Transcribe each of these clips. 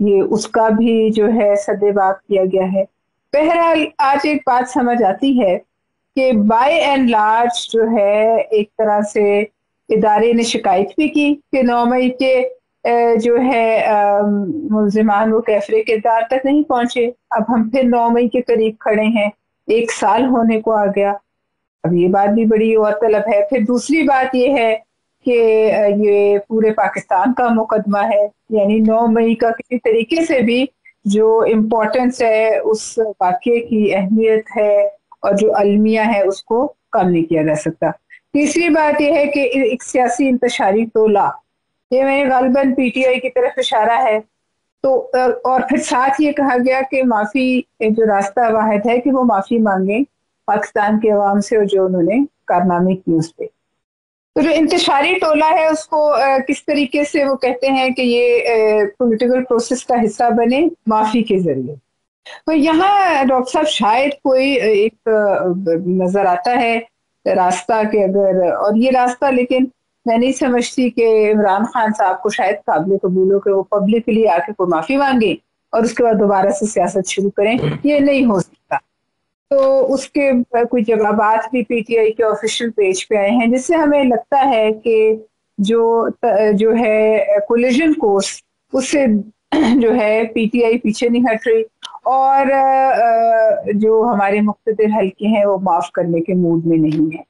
یہ اس کا بھی جو ہے سد باب کیا گیا ہے. بہرحال آج ایک بات سمجھ آتی ہے کہ بائی اینڈ لارج جو ہے ایک طرح سے ادارے نے شکایت بھی کی کہ 9 مئی کے جو ہے ملزمان وہ کیفرے کردار تک نہیں پہنچے. اب ہم پھر 9 مئی کے قریب کھڑے ہیں، 1 سال ہونے کو آ گیا. اب یہ بات بھی بڑی غور طلب ہے. پھر دوسری بات یہ ہے کہ یہ پورے پاکستان کا مقدمہ ہے، یعنی 9 مئی کا کسی طریقے سے بھی جو امپورٹنس ہے، اس واقعے کی اہمیت ہے اور جو المیہ ہے اس کو کم نہیں کیا جا سکتا. تیسری بات یہ ہے کہ ایک سیاسی انتشاری ٹولہ، یہ میں غالباً پی ٹی آئی کی طرف اشارہ ہے. تو اور پھر ساتھ یہ کہا گیا کہ معافی جو راستہ واحد ہے کہ وہ معافی مانگیں پاکستان کے عوام سے، اور جو انہوں نے کارنامے کی اس پہ. تو جو انتشاری ٹولہ ہے اس کو کس طریقے سے وہ کہتے ہیں کہ یہ پولیٹیکل پروسیس کا حصہ بنے معافی کے ذریعے. تو یہاں ڈاکٹر صاحب شاید کوئی ایک نظر آتا ہے راستہ کہ اگر، اور یہ راستہ لیکن میں نہیں سمجھتی کہ عمران خان صاحب کو شاید قابل قبول ہو کہ وہ پبلکلی آ کے کوئی معافی مانگے اور اس کے بعد دوبارہ سے سیاست شروع کریں. یہ نہیں ہو سکتا. تو اس کے کچھ جوابات بھی پی ٹی آئی کے آفیشیل پیج پہ آئے ہیں جس سے ہمیں لگتا ہے کہ جو ہے کولیجن کورس اس سے جو ہے پی ٹی آئی پیچھے نہیں ہٹ رہی، اور جو ہمارے مقتدر حلقے ہیں وہ معاف کرنے کے موڈ میں نہیں ہے.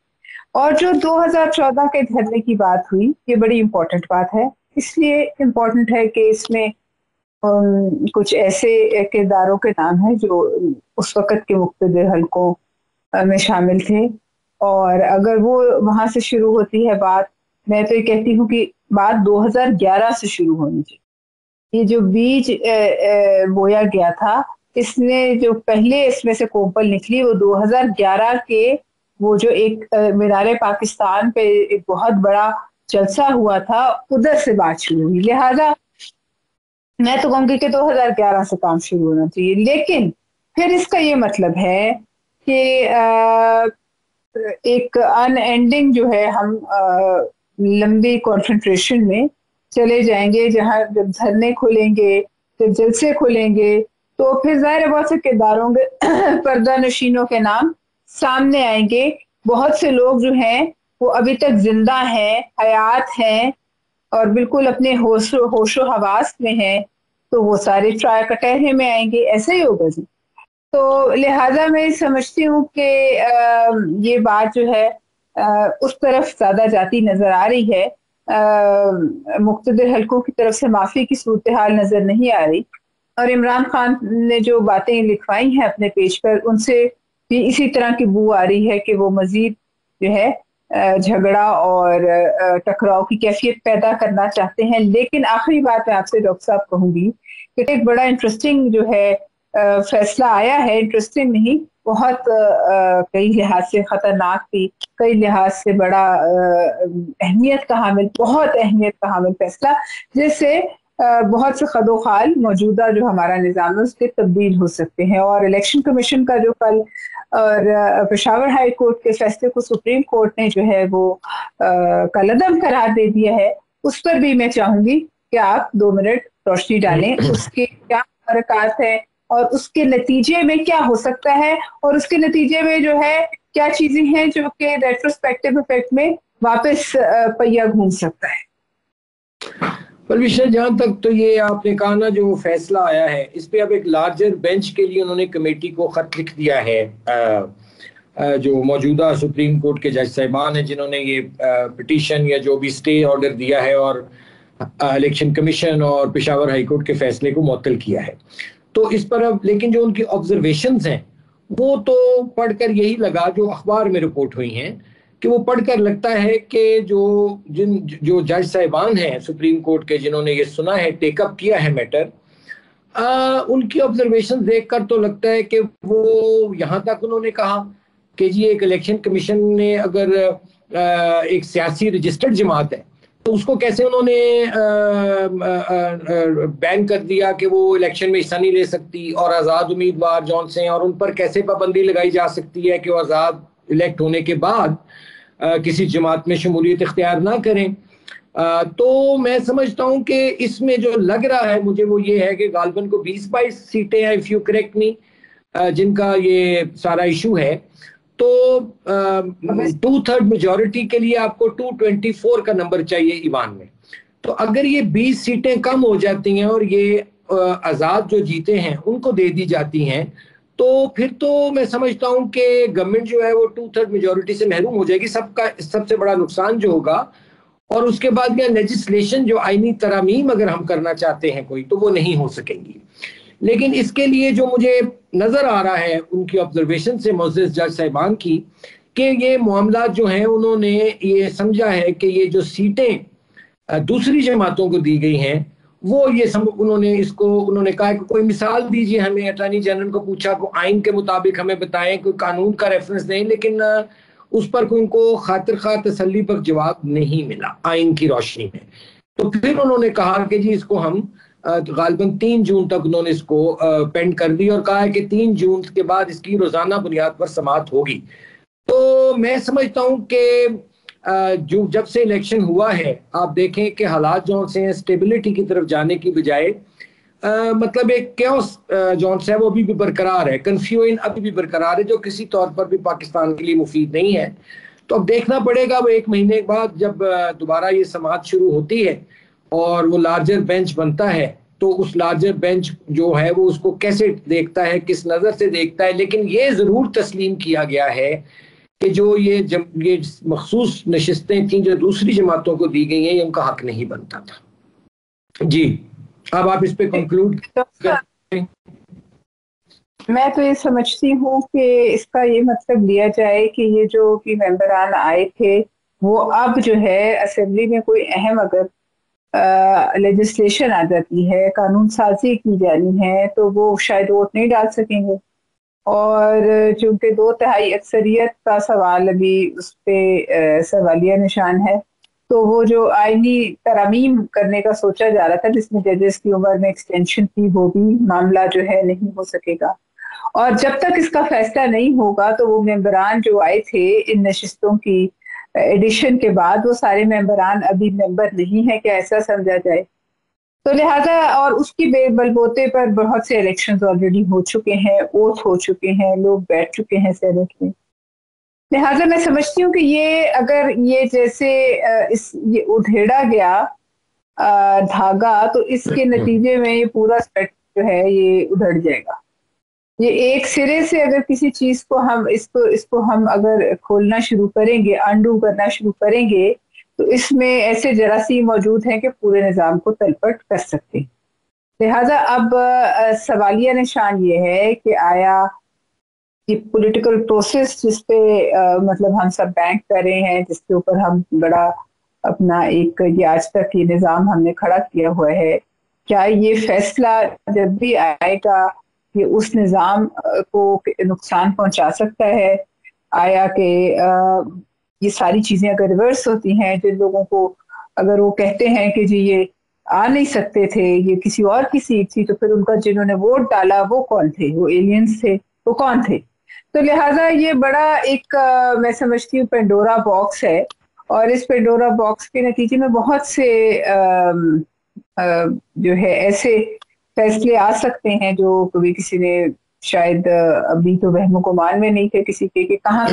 اور جو 2014 کے دھرنے کی بات ہوئی، یہ بڑی امپورٹنٹ بات ہے. اس لیے امپورٹنٹ ہے کہ اس میں کچھ ایسے کرداروں کے نام ہیں جو اس وقت کے مقتدر حلقوں میں شامل تھے، اور اگر وہ وہاں سے شروع ہوتی ہے بات، میں تو یہ کہتی ہوں کہ بات 2011 سے شروع ہونی چاہیے. یہ جو بیج بویا گیا تھا، اس نے جو پہلے اس میں سے کوپل نکلی وہ 2011 کے وہ جو ایک مینار پاکستان پہ ایک بہت بڑا جلسہ ہوا تھا، ادھر سے بات شروع ہوئی. لہذا میں تو کہوں گی کہ 2011 سے کام شروع ہونا چاہیے. لیکن پھر اس کا یہ مطلب ہے کہ ایک ان اینڈنگ جو ہے ہم لمبی کنسنٹریشن میں چلے جائیں گے، جہاں جب دھرنے کھولیں گے، جب جلسے کھولیں گے، تو پھر ظاہر بہت سے کرداروں کے پردہ نشینوں کے نام سامنے آئیں گے. بہت سے لوگ جو ہیں وہ ابھی تک زندہ ہیں، حیات ہیں، اور بالکل اپنے ہوش و حواس میں ہیں، تو وہ سارے ٹرائے کٹہرے میں آئیں گے. ایسا ہی ہوگا جی. تو لہٰذا میں سمجھتی ہوں کہ یہ بات جو ہے اس طرف زیادہ جاتی نظر آ رہی ہے. مقتدر حلقوں کی طرف سے معافی کی صورتحال نظر نہیں آ رہی، اور عمران خان نے جو باتیں لکھوائی ہیں اپنے پیج پر، ان سے بھی اسی طرح کی بو آ رہی ہے کہ وہ مزید جو ہے جھگڑا اور ٹکراؤ کی کیفیت پیدا کرنا چاہتے ہیں. لیکن آخری بات میں آپ سے ڈاکٹر صاحب کہوں گی کہ ایک بڑا انٹرسٹنگ جو ہے فیصلہ آیا ہے. انٹرسٹنگ نہیں، بہت کئی لحاظ سے خطرناک بھی، کئی لحاظ سے بڑا اہمیت کا حامل، بہت اہمیت کا حامل فیصلہ، جس سے بہت سے خد و خال موجودہ جو ہمارا نظام ہے اس کے تبدیل ہو سکتے ہیں. اور الیکشن کمیشن کا جو کل اور پشاور ہائی کورٹ کے فیصلے کو سپریم کورٹ نے جو ہے وہ کالعدم قرار دے دیا ہے، اس پر بھی میں چاہوں گی کہ آپ 2 منٹ روشنی ڈالیں. اس کے کیا حرکات ہیں اور اس کے نتیجے میں کیا ہو سکتا ہے، اور اس کے نتیجے میں جو ہے کیا چیزیں ہیں جو کہ ریٹروسپیکٹیو افیکٹ میں واپس پہیا گھوم سکتا ہے. پرویشا، جہاں تک تو یہ آپ نے کہا نا جو فیصلہ آیا ہے، اس پہ اب ایک لارجر بینچ کے لیے انہوں نے کمیٹی کو خط لکھ دیا ہے. جو موجودہ سپریم کورٹ کے جج صاحبان ہیں جنہوں نے یہ پٹیشن یا جو بھی اسٹے آرڈر دیا ہے اور الیکشن کمیشن اور پشاور ہائی کورٹ کے فیصلے کو معطل کیا ہے، تو اس پر اب لیکن جو ان کی آبزرویشنز ہیں وہ تو پڑھ کر یہی لگا، جو اخبار میں رپورٹ ہوئی ہیں، کہ وہ پڑھ کر لگتا ہے کہ جو جج صاحبان ہیں سپریم کورٹ کے جنہوں نے یہ سنا ہے، ٹیک اپ کیا ہے میٹر، ان کی آبزرویشن دیکھ کر تو لگتا ہے کہ وہ یہاں تک انہوں نے کہا کہ جی ایک الیکشن کمیشن نے اگر ایک سیاسی رجسٹرڈ جماعت ہے تو اس کو کیسے انہوں نے بین کر دیا کہ وہ الیکشن میں حصہ نہیں لے سکتی، اور آزاد امیدوار جون سے ہیں اور ان پر کیسے پابندی لگائی جا سکتی ہے کہ وہ آزاد الیکٹ ہونے کے بعد کسی جماعت میں شمولیت اختیار نہ کریں. تو میں سمجھتا ہوں کہ اس میں جو لگ رہا ہے مجھے وہ یہ ہے کہ غالباً کو 20-22 سیٹیں ہیں اف یو کریکٹ می، جن کا یہ سارا ایشو ہے. تو 2/3 میجورٹی کے لیے آپ کو 224 کا نمبر چاہیے ایوان میں. تو اگر یہ 20 سیٹیں کم ہو جاتی ہیں اور یہ آزاد جو جیتے ہیں ان کو دے دی جاتی ہیں تو پھر تو میں سمجھتا ہوں کہ گورنمنٹ جو ہے وہ 2/3 میجورٹی سے محروم ہو جائے گی. سب سے بڑا نقصان جو ہوگا، اور اس کے بعد یہ لیجسلیشن جو آئینی ترامیم اگر ہم کرنا چاہتے ہیں کوئی تو وہ نہیں ہو سکیں گی. لیکن اس کے لیے جو مجھے نظر آ رہا ہے ان کی آبزرویشن سے معزز جج صاحبان کی، کہ یہ معاملات جو ہیں انہوں نے یہ سمجھا ہے کہ یہ جو سیٹیں دوسری جماعتوں کو دی گئی ہیں وہ انہوں نے کہا کہ کوئی مثال دیجیے ہمیں. اٹارنی جنرل کو پوچھا کہ آئین کے مطابق ہمیں بتائیں، کوئی قانون کا ریفرنس دیں، لیکن اس پر کوئی ان کو خاطر خواہ تسلی پر جواب نہیں ملا آئین کی روشنی میں. تو پھر انہوں نے کہا کہ جی اس کو ہم غالباً 3 جون تک انہوں نے اس کو پینڈ کر دی اور کہا ہے کہ 3 جون کے بعد اس کی روزانہ بنیاد پر سماعت ہوگی. تو میں سمجھتا ہوں کہ جب سے الیکشن ہوا ہے آپ دیکھیں کہ حالات جو سے ہیں اسٹیبلٹی کی طرف جانے کی بجائے مطلب ایک کیوس جون سے ہے وہ ابھی بھی برقرار ہے، کنفیوژن ابھی بھی برقرار ہے، جو کسی طور پر بھی پاکستان کے لیے مفید نہیں ہے. تو اب دیکھنا پڑے گا وہ 1 مہینے بعد جب دوبارہ یہ سماعت شروع ہوتی ہے اور وہ لارجر بینچ بنتا ہے تو اس لارجر بینچ جو ہے وہ اس کو کیسے دیکھتا ہے، کس نظر سے دیکھتا ہے. لیکن یہ ضرور تسلیم کیا گیا ہے کہ جو یہ مخصوص نشستیں تھیں جو دوسری جماعتوں کو دی گئی ہیں یہ ان کا حق نہیں بنتا تھا. جی اب آپ اس پہ کنکلوڈ کریں. میں تو یہ سمجھتی ہوں کہ اس کا یہ مطلب لیا جائے کہ یہ جو بھی ممبران آئے تھے وہ اب جو ہے اسمبلی میں کوئی اہم اگر لیجسلیشن آ جاتی ہے، قانون سازی کی جانی ہے، تو وہ شاید ووٹ نہیں ڈال سکیں گے. اور چونکہ 2/3 اکثریت کا سوال ابھی اس پہ سوالیہ نشان ہے، تو وہ جو آئینی ترامیم کرنے کا سوچا جا رہا تھا جس میں ججز کی عمر میں ایکسٹینشن کی، وہ بھی معاملہ جو ہے نہیں ہو سکے گا. اور جب تک اس کا فیصلہ نہیں ہوگا تو وہ ممبران جو آئے تھے ان نشستوں کی ایڈیشن کے بعد وہ سارے ممبران ابھی ممبر نہیں ہے، کہ ایسا سمجھا جائے. تو لہٰذا اور اس کی بل بوتے پر بہت سے الیکشنز آلریڈی ہو چکے ہیں، اوتھ ہو چکے ہیں، لوگ بیٹھ چکے ہیں سینٹ میں. لہٰذا میں سمجھتی ہوں کہ یہ اگر یہ جیسے یہ ادھیڑا گیا دھاگا تو اس کے نتیجے میں یہ پورا سیٹ جو ہے یہ ادھڑ جائے گا. یہ ایک سرے سے اگر کسی چیز کو ہم اس کو ہم اگر کھولنا شروع کریں گے، انڈو کرنا شروع کریں گے، تو اس میں ایسے جراثیم موجود ہیں کہ پورے نظام کو تلپٹ کر سکتے ہیں. لہٰذا اب سوالیہ نشان یہ ہے کہ آیا یہ پولیٹیکل پروسیس جس پہ مطلب ہم سب بینک کر رہے ہیں، جس کے اوپر ہم بڑا اپنا ایک یہ آج تک یہ نظام ہم نے کھڑا کیا ہوا ہے، کیا یہ فیصلہ جب بھی آئے گا کہ اس نظام کو نقصان پہنچا سکتا ہے؟ آیا کہ یہ ساری چیزیں اگر ریورس ہوتی ہیں، جن لوگوں کو اگر وہ کہتے ہیں کہ جی یہ آ نہیں سکتے تھے، یہ کسی اور کی سیٹ تھی، تو پھر ان کا جنہوں نے ووٹ ڈالا وہ کون تھے؟ وہ ایلینز تھے، وہ کون تھے؟ تو لہٰذا یہ بڑا ایک میں سمجھتی ہوں پینڈورا باکس ہے، اور اس پینڈورا باکس کے نتیجے میں بہت سے جو ہے ایسے فیصلے آ سکتے ہیں جو کبھی کسی نے شاید ابھی تو وہم و گمان میں نہیں تھے کسی کے، کہ کہاں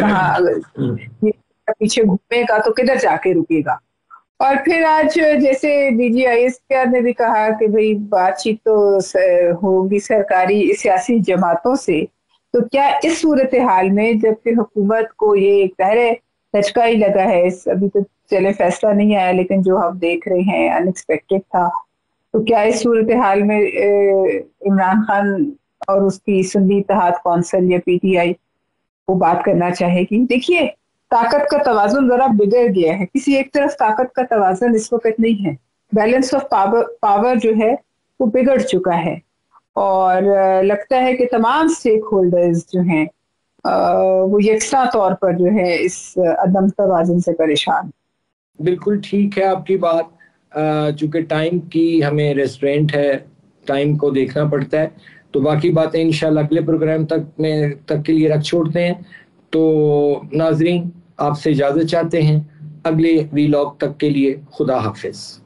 پیچھے گھومے گا تو کدھر جا کے رکے گا. اور پھر آج جیسے D G I S P R نے بھی کہا کہ بھئی بات چیت تو ہوگی سرکاری سیاسی جماعتوں سے، تو کیا اس صورتحال میں جب کہ حکومت کو یہ ایک پہرے دھچکا ہی لگا ہے، ابھی تو چلے فیصلہ نہیں آیا لیکن جو ہم دیکھ رہے ہیں ان ایکسپیکٹڈ تھا، تو کیا اس صورتحال میں عمران خان اور اس کی سنی اتحاد کونسل یا پی ٹی آئی وہ بات کرنا چاہے گی؟ دیکھیے طاقت کا توازن ذرا بگڑ گیا ہے، کسی ایک طرف طاقت کا توازن اس وقت نہیں ہے، بیلنس آف پاور جو ہے وہ بگڑ چکا ہے، اور لگتا ہے کہ تمام سٹیک ہولڈرز جو ہیں وہ یکساں طور پر جو ہے اس عدم توازن سے پریشان. بالکل ٹھیک ہے آپ کی بات، چونکہ ٹائم کی ہمیں ریسٹرینٹ ہے، ٹائم کو دیکھنا پڑتا ہے، تو باقی باتیں انشاءاللہ اگلے پروگرام تک کے لیے رکھ چھوڑتے ہیں. تو ناظرین آپ سے اجازت چاہتے ہیں، اگلے ویلاگ تک کے لیے خدا حافظ.